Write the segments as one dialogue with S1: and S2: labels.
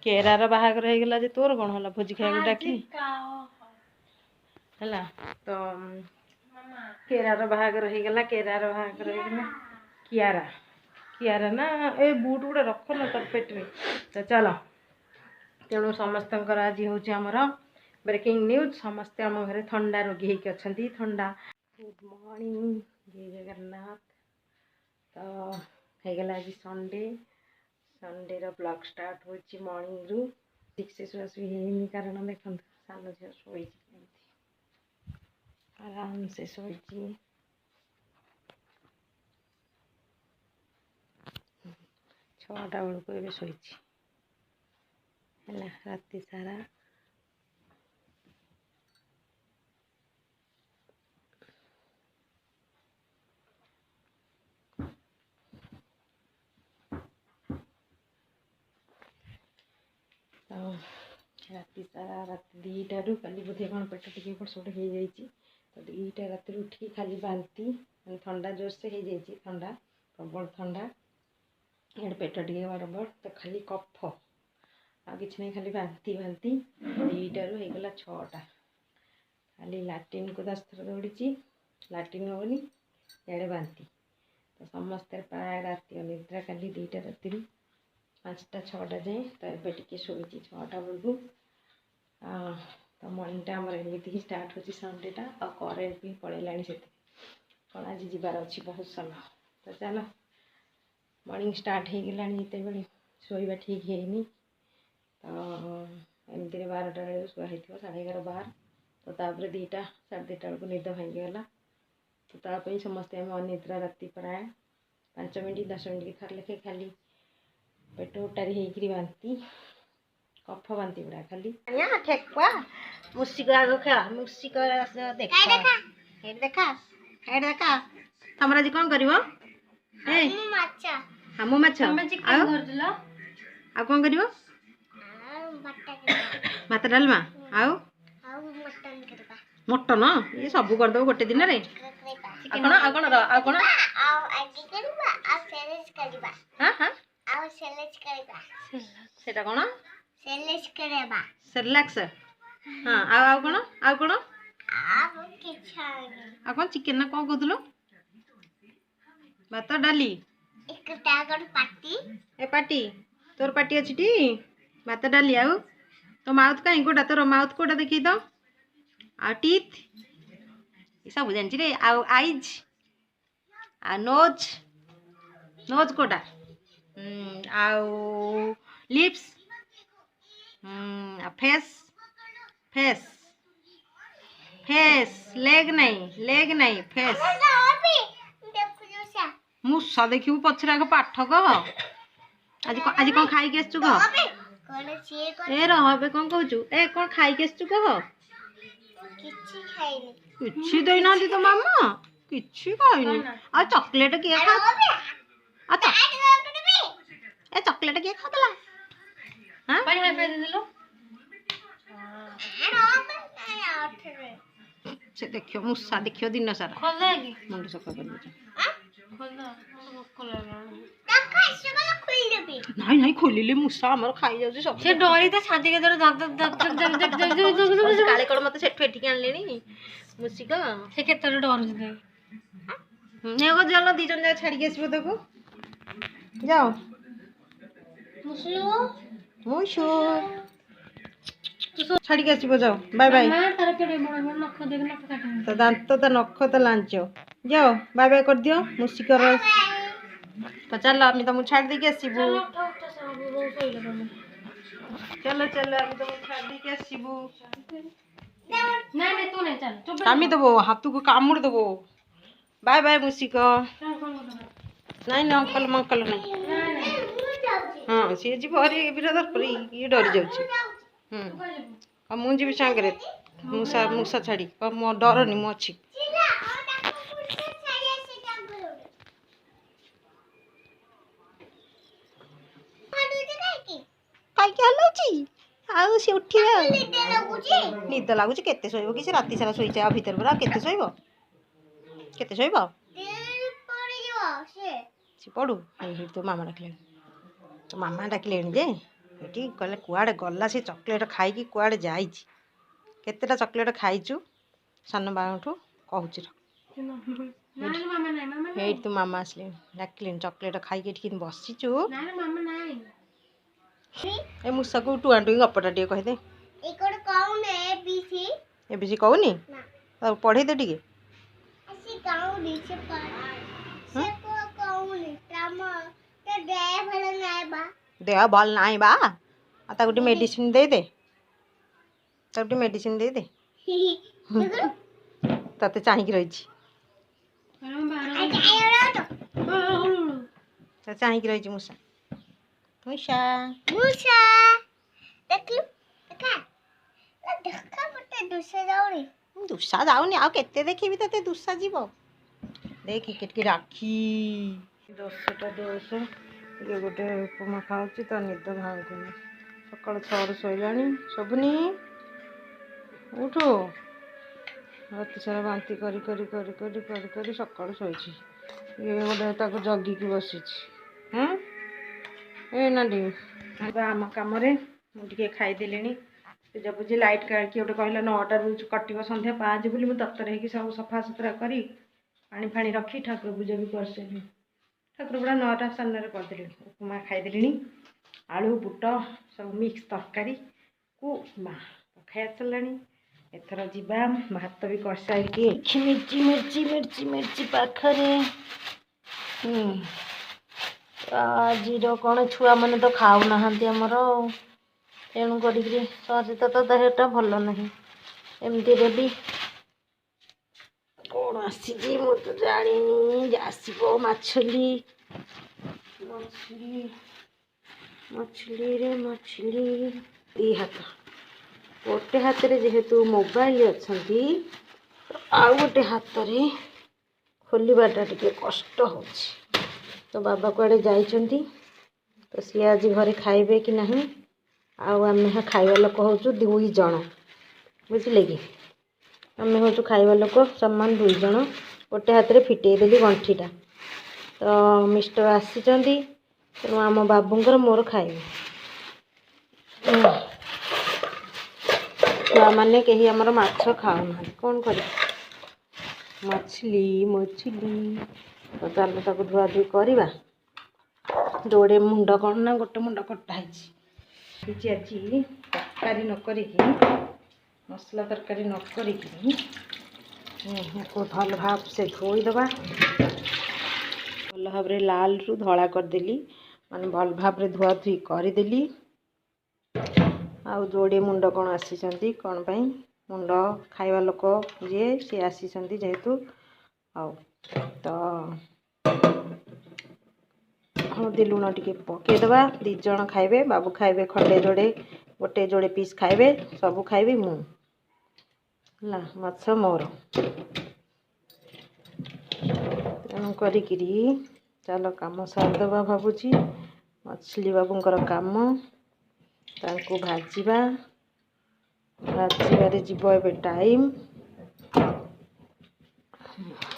S1: केरार बाहागर हो गला जे तोर कौन है भोजी खाया डाकी है तो केरार बाहागर हो गला केरार बाहागर हो गला कियारा कियारा ना ए बूट गुड़ा रख ना तर पेटे तो चलो तेणु समस्त आज हूँ आमर ब्रेकिंग न्यूज समस्ते आम घर ठंडा रोगी होकर अच्छा ठंडा गुड मॉर्निंग जय जगन्नाथ तो हो गला आज संडे संडे रो ब्लॉग स्टार्ट हो मॉर्निंग रु ठीक से शुआशुई है कारण देखो सान झील शोई आराम से शोई 6टा बेलू ए शोई राति सारा तो राति सारा राति 2टारू कल बोधे कौन पेट टी एपट सेपट हो जाए तो 2टा राति उठी खाली बांती ठंडा जोर से हो जाए ठंडा प्रबल ठंडा ये पेट टी बड़बड़ तो खाली कफ आ कि नहीं खाली बांती बांती 2टारू हो गला 6टा खाली लाट्रिन को 10 थर दौड़ी लाट्रिन होनी इे बांती तो समस्ते प्राय राति अनिद्रा खाली 2टा राति 5टा 6टा जाए तो ये टी शोई 6टा बेलू तो मॉर्निंग आमर एमती ही स्टार्ट हो संडेटा और करेन्ट भी पड़ेगा से कौन आज जीवार अच्छी बहुत समय तो चलो मॉर्निंग स्टार्ट हो गला जिते बड़े शोवा ठीक है तो एमती 12टा बेलू शुआ हो 11:30 12 तो तापर 2टा 2:30 बेलू निद भांगीगला तो ताप समस्ते आम अनिद्रा राति प्राय 5 मिनट 10 मिनट थर लेखे खाली पेट उटारी होकर बांती कफ बांती गुड़ा खाली ठेकुआ मुसिक आग खा मुसिक देखा देखा तुम आज कौन कर हम माछ कौन कर भात डालमा आउ मटन ये सब करदे गोटे दिन रे सेटा कौन सेरेलैक्स हाँ आउ कौन कौन चिकेन ना कौन कहलु भात डाली ए पार्टी तोर पार्टी अच्छी टी भात डाली आउ तो माउथ कहीं कोटा तोर माउथ कोटा देखी तो आ टीथ सब जानची रे आउ आईज आ नोज नोज कोटा आउ lips face face face leg नहीं फेस मूसा देखिबू पछरे आग पाठ कह आज कौन खाई के आसचु कह ए रहे कौन कहचु ए कौन खाई के आसचु कह किछि देई ना तो मामा किछि खाइनी आ चॉकलेट किए खा ए चॉकलेट किए खातला हां पानी हाय पे दे दिलो से देखियो मूसा देखियो दिन सारा खोल दे कि मुंड सफा कर दे खोल दे खोल नहीं खोलिले मूसा हमर खाई जाउ सब से डरी त छाती के दर काले कोड मते सेठ एठी आन लेनी मुसिका से केतर डर जदे नेगो जलो दी जन जा छाड़ी के आसीबो देखो जाओ मुसलो मुसो तो छाड़ी के आसीबो जाओ बाय बाय मां तार केडे बड़ बड़ नख देख नख काटे तो दांत तो नख तो लांचो जाओ बाय बाय कर दियो मुसिका तो चलो अभी तो छाड़ दी के आसीबो चलो चलो अभी तो छाड़ दी के आसीबो नहीं तू नहीं चल कामी देबो हाथ को कामुड़ देबो बाय बाय मुसिका नहीं अंकल मंकल नहीं हाँ सी जी भरी बिरादर पर ये डरी जाऊँ मुझे भी सांगे मूसा मूसा छाड़ी मो डरनी मो अच्छी सी उठी निद लगुच के शोब कि राति सारा शोचे आ भर पूरा के शोब के शोब सी पड़ू तो मामा डाकिले तो मामा डाकिले जे ଏଠି କହିଲେ କୁଆଡ଼େ ଗଲା ସେ ଚକୋଲେଟ୍ ଖାଇକି କୁଆଡ଼େ ଯାଇଛି। କେତେଟା ଚକୋଲେଟ୍ ଖାଇଛୁ ସାନ ବାବାଠୁ କହୁଛି ହେଇଠି ତୁ ମାମା ଆସିଲେଣି ଡାକିଲେଣି ଚକୋଲେଟ୍ ଖାଇକି ଏଠି ବସିଛୁ। ଏ ମୂଷାକୁ ଟୁଆଁ ଟୁଇଁ ଗପଟା ଟିକେ କହିଦେ। ଏବିସି କହୁନି ଆଉ ପଢ଼େଇ ଦେ ଟିକେ। ଦେହ ଭଲ ନାହିଁ ବା ଆଉ ତାକୁ ଟିକେ ମେଡ଼ିସିନ ଦେଇଦେ। ତାକୁ ଟିକେ ମେଡ଼ିସିନ ଦେଇଦେ। ତତେ ଚାହିଁକି ରହିଛି। ଚାହିଁକି ରହିଛି ମୂଷା। ମୂଷା ମୂଷା ଦୁଷା ଯାଉନି ଆଉ କେତେ ଦେଖିବି ତତେ ଦୁଷା ଯିବ। ଦେଖି କେଟିକି ରାକ୍ଷୀ 10ଟା ଦୋଷ ଇଏ ଗୋଟେ ଉପମା ଖାଉଛି ତା ନିଦ ଭାଙ୍ଗୁନି। ସକାଳ 6ରୁ ଶୋଇଲାଣି ଶୋଭୁନି ଉଠୁ। ରାତି ସାରା ବାନ୍ତି କରି କରି କରି କରି କରି କରି ସକାଳୁ ଶୋଇଛି। ଇଏ ଗୋଟେ ତାକୁ ଜଗିକି ବସିଛି। ଏ ନାଣ୍ଡି ଆମ କାମରେ ମୁଁ ଟିକେ ଖାଇଦେଲିଣି। ପୂଜାପୂଜି ଲାଇଟ୍ କିଏ ଗୋଟେ କହିଲା 9ଟାରୁ କଟିବ ସନ୍ଧ୍ୟା 5 ବୋଲି ମୁଁ ତରତର ହେଇକି ସବୁ ସଫାସୁତୁରା କରି ପାଣି ଫାଣି ରଖି ଠାକୁର ପୂଜା ବି କରିସାରିଲିଣି। ଠାକୁର ପୂଜା 9ଟା ସାଢ଼େ 9ରେ କରିଦେଲିଣି। ଉପମା ଖାଇଦେଲିଣି। ଆଳୁ ବୁଟ ସବୁ ମିକ୍ସ ତରକାରୀକୁ ଉପମା ଖାଇବା ସରିଲାଣି। ଏଥର ଯିବା ଭାତ ବି କରିସାରିକି ମିର୍ଚି ପାଖରେ ଆଜିର କ'ଣ ଛୁଆମାନେ ତ ଖାଉନାହାନ୍ତି ଆମର ତେଣୁ କରିକିରି ସରିତ ତ ଦେହଟା ଭଲ ନାହିଁ। ଏମିତିରେ ବି କ'ଣ ଆସିଛି ମୁଁ ତ ଜାଣିନି। ଆସିବ ମଛଲି ଦୁଇ ହାତ ଗୋଟେ ହାତରେ ଯେହେତୁ ମୋବାଇଲ ଅଛନ୍ତି ଆଉ ଗୋଟେ ହାତରେ ଖୋଲିବାଟା ଟିକେ କଷ୍ଟ ହେଉଛି। ତ ବାବା କୁଆଡ଼େ ଯାଇଛନ୍ତି ତ ସିଏ ଆଜି ଘରେ ଖାଇବେ କି ନାହିଁ। ଆଉ ଆମେ ଖାଇବା ଲୋକ ହେଉଛୁ 2 ଜଣ ବୁଝିଲେ କି। ଆମେ ହେଉଛୁ ଖାଇବା ଲୋକ ସମାନ 2 ଜଣ। ଗୋଟେ ହାତରେ ଫିଟେଇ ଦେଲି ଗଣ୍ଠିଟା। ତ ମିଷ୍ଟର ଆସିଛନ୍ତି ତେଣୁ ଆମ ବାବୁଙ୍କର ମୋର ଖାଇବୁ। ଛୁଆମାନେ କେହି ଆମର ମାଛ ଖାଉନାହାନ୍ତି କ'ଣ କରିବା। ମଛଲି ତ ଚାଲ ତାକୁ ଧୁଆଧୁଇ କରିବା। ଯୋଡ଼େ ମୁଣ୍ଡ କ'ଣ ନା ଗୋଟେ ମୁଣ୍ଡ କଟା ହେଇଛି। ଆଜି ତରକାରୀ ନ କରିକି ମସଲା ତରକାରୀ ନ କରିକି ଭଲ ଭାବରେ ଧୋଇଦେବା। ଭଲ ଭାବରେ ଲାଲରୁ ଧଳା କରିଦେଲି ମାନେ ଭଲ ଭାବରେ ଧୁଆଧୁଇ କରିଦେଲି। ଆଉ ଯୋଡ଼ିଏ ମୁଣ୍ଡ କ'ଣ ଆସିଛନ୍ତି କ'ଣ ପାଇଁ ମୁଣ୍ଡ ଖାଇବା ଲୋକ ଯିଏ ସିଏ ଆସିଛନ୍ତି ଯେହେତୁ। ଆଉ ତ ହଳଦୀ ଲୁଣ ଟିକେ ପକାଇଦେବା। 2 ଜଣ ଖାଇବେ। ବାବୁ ଖାଇବେ ଗୋଟେ ଯୋଡ଼େ ପିସ୍ ଖାଇବେ। ସବୁ ଖାଇବି ମୁଁ ହେଲା। ମାଛ ମୋର ତେଣୁ କରିକିରି ଚାଲ କାମ ସାରିଦେବା ଭାବୁଛି। ମଛଲି ବାବୁଙ୍କର କାମ ତାଙ୍କୁ ଭାଜିବାରେ ଯିବ ଏବେ ଟାଇମ୍।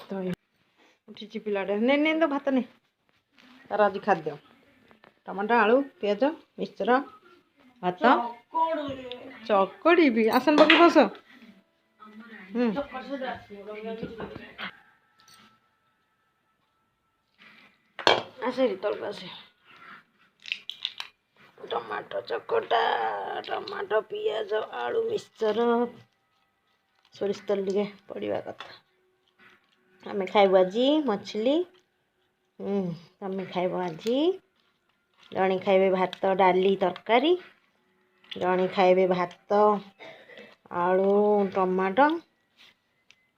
S1: ତ ଉଠିଛି ପିଲାଟା ନେ ତ ଭାତ ନେ। ତାର ଆଜି ଖାଦ୍ୟ ଟମାଟୋ ଆଳୁ ପିଆଜ ମିକ୍ସଚର ଭାତ ଚକଡ଼ିବି। ଆସନ ପକେଇ ବସ। ଆସେ ତଳକୁ ଆସେ। ଟମାଟୋ ଚକଟା ଟମାଟୋ ପିଆଜ ଆଳୁ ମିକ୍ସଚର ସୋରିଷ ତେଲ ଟିକେ ପଡ଼ିବା କଥା। ଆମେ ଖାଇବୁ ଆଜି ମଛଲି। ତମେ ଖାଇବ ଆଜି। ଜଣେ ଖାଇବେ ଭାତ ଡାଲି ତରକାରୀ। ଜଣେ ଖାଇବେ ଭାତ ଆଳୁ ଟମାଟୋ।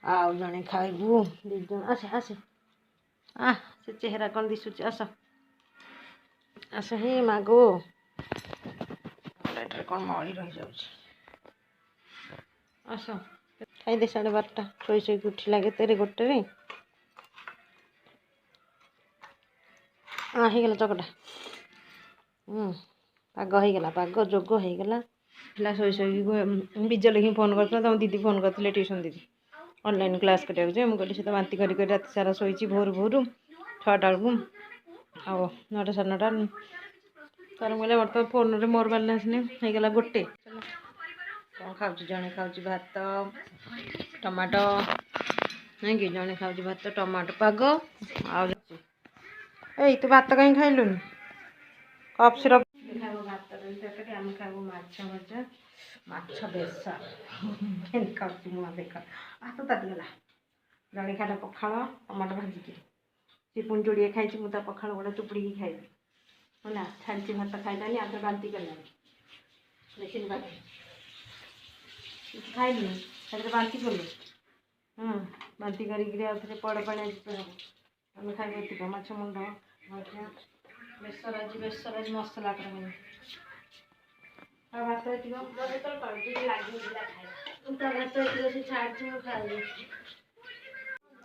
S1: ଆଉ ଜଣେ ଖାଇବୁ 2 ଜଣ। ଆସେ ସେ ଚେହେରା କ'ଣ ଦିଶୁଛି। ଆସ ହିଁ ମାଗୋ। ପ୍ଲେଟ୍ରେ କ'ଣ ମଳି ରହିଯାଉଛି। ଆସ ଖାଇଦେ। 12:30 ଶୋଇକି ଉଠିଲା କେତେରେ ଗୋଟେରେ। ହେଇଗଲା ଚକଟା। ପାଗ ହେଇଗଲା ପାଗ ଯୋଗ ହେଇଗଲା। ପିଲା ଶୋଇକି ବିଜଲ ହିଁ ଫୋନ୍ କରିଥିଲା। ତମ ଦିଦି ଫୋନ୍ କରିଥିଲେ ଟ୍ୟୁସନ୍ ଦିଦି ଅନଲାଇନ୍ କ୍ଲାସ୍ କରିବାକୁ ଯେ ମୁଁ କହିଲି ସେ ତ ବାନ୍ତି କରି ରାତି ସାରା ଶୋଇଛି ଭୋରୁ 6ଟା ବେଳକୁ ଆଉ 9ଟା 9:30 गरम गले बर्तमान फोन रे मोर बैलेंस नहीं गला गोटे कौन खाऊ जड़े खाऊ भात टमाटो नहीं कि जड़े खाऊ भात टमाटो पाग आई तू भात कहीं खाइलुनि कप सिरप खाऊ भात आम खाऊ माछ भजा माछ बेसर खाऊँ मुँह देख हाथ ताटिगला जड़े खाला पखाड़ टमाटो भाजिकी सी पुणी जोड़े खाई मुझे पखाड़ गोटे चुपुड़ी खाइबी है छाड़ी भात खाइलानी आगे बांती कलानी देखिए बाकी खाइली बांती कलु बांती कर पड़ पाने आम खाइबा ये माछ मुंड बेसर आज मसला कर भात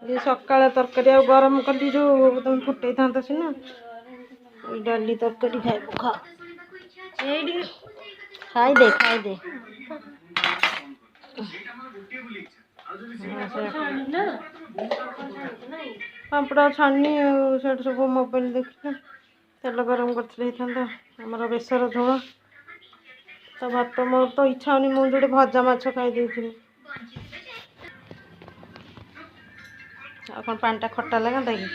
S1: ये सकाଳେ तरकारी आ गरम कली जो तुम फुटे था सीना डाली तरकारी खाइब खा खाई दे पापड़ छानी से सब मोबाइल देखना तेल गरम कर बेसर झोल तो भात मोर तो इच्छा होनी मुझे भजा माछ खाई कौन पानीटा खट्टा लगता कि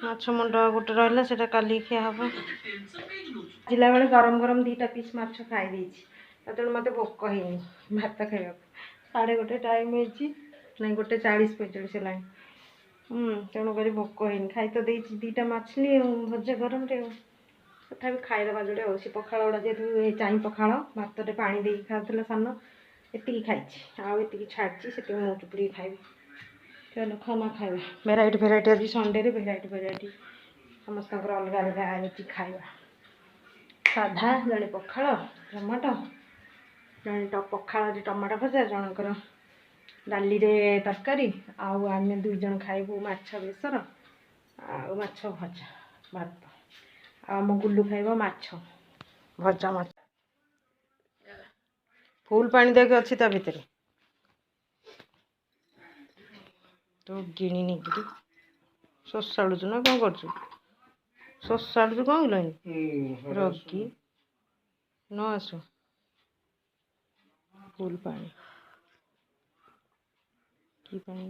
S1: माछ मुंड गोटे रहा से काली खिया हम जिला बेले गरम गरम 2टा पीस माछ खाई तेणु मत भोक है भात खावा 1:30 टाइम नहीं 1:40-45 है तेणुक भोक है खाई तो 2टा मछली भजा गरम तथा खाईदे जोड़े सी पखाड़ गुड़ा जेहतु चाई पखाड़ भात पा दे खाऊला सान ये खाई आती छाड़ी से मुँह चुपुड़ी खाइबी चलो खाना खाଇବା भेराइटी आज संडे भेराइटी समस्त अलग अलग आनी खाଇବା साधा जड़े पखाड़ टमाटो जड़े पखाड़ टमाटो भजा जनकर डाली तरकारी आम 2 जन खाइबू माछ बेसर आ माछ भजा भात आम गुल्लू खाइब माछ भजा माछ फुल पानी देके अच्छी ता भितर तो गिणी नहीं शोषाड़ू ना कौन कर शोषाड़ू कौन लगे रगी न आसु फुल पानी की पानी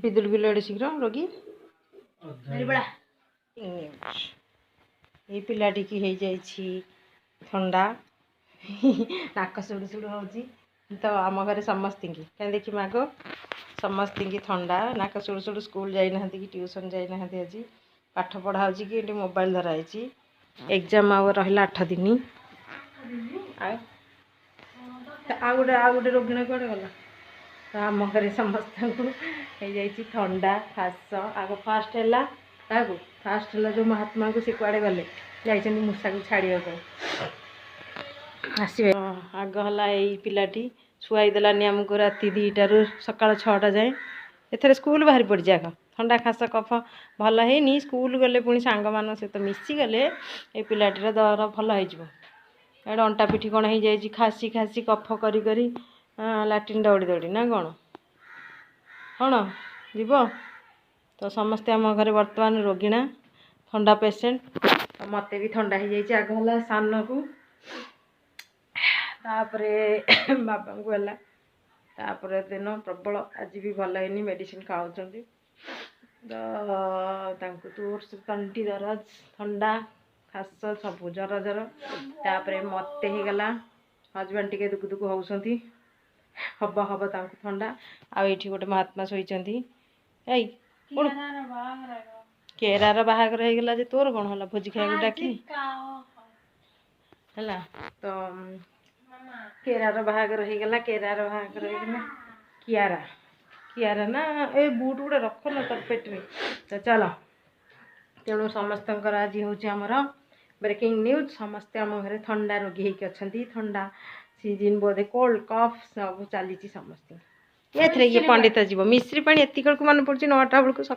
S1: पिदुल बिल शीघ्र रगी ये पिलाटी की हो जाइए ठंडा नाक सुड़ू सुड़ू हो तो आम घर समस्त क्या देखी माग समस्त की ठंडा नाक सुड़ू सुड़ू स्कूल जाना कि ट्यूशन जाना आज पाठ पढ़ा कि मोबाइल धराई एग्जाम आ रहा 8 दिन आ गोटे रोगिण कौटे गला तो आम घर समस्त हो ठंडा खास आग फास्ट है फास्ट है जो महात्मा को सी कुआड़े गले जाइए मूषा को छाड़िया आसवे आग है यही पिलाटी शुआईदेलानी आमको राति 2टारू सका 6टा जाए एथर स्कूल बाहरी पड़ जाए ठंडा खास कफ भल है स्कूल गले पुणी सांग मान सहित मिसीगले ये पिलाटीर दर भल हो अंटा पिठी कौन हो जाए खासी खासी कफ करी करी लाट्रिन दौड़ी दौड़ी ना कौन कौन जीव तो समस्ते आम घर बर्तमान रोगिणा ठंडा पेसेंट तो मत भी ठंडा हो जाए आग है सान को तापरे बाबा को है दिन प्रबल आज भी भल है मेडिसिन खाऊँ तो तंटी दरज ठंडा खास सब जर जर तापरे मत होगला हजबैंड टे दुख दुख होती हब हब ठंडा आठी गोटे महात्मा शोती केरार बाहागर होगला तोर कौन है भोजी खाया डाकी है तो केरार बाहागर होगला केरार बाहागर होगला कियारा कियारा ना ए बूट गुड़ा रख ना तर पेट्रे तो चलो तेणु समस्त आज होमर ब्रेकिंग न्यूज समस्ते आम घर ठंडा रोगी होती ठंडा सीजन बोधे कोल्ड कफ सब चली समस्त ये पंडित जीव मिश्री पानी एतिक मन पड़े 9टा बेलू सका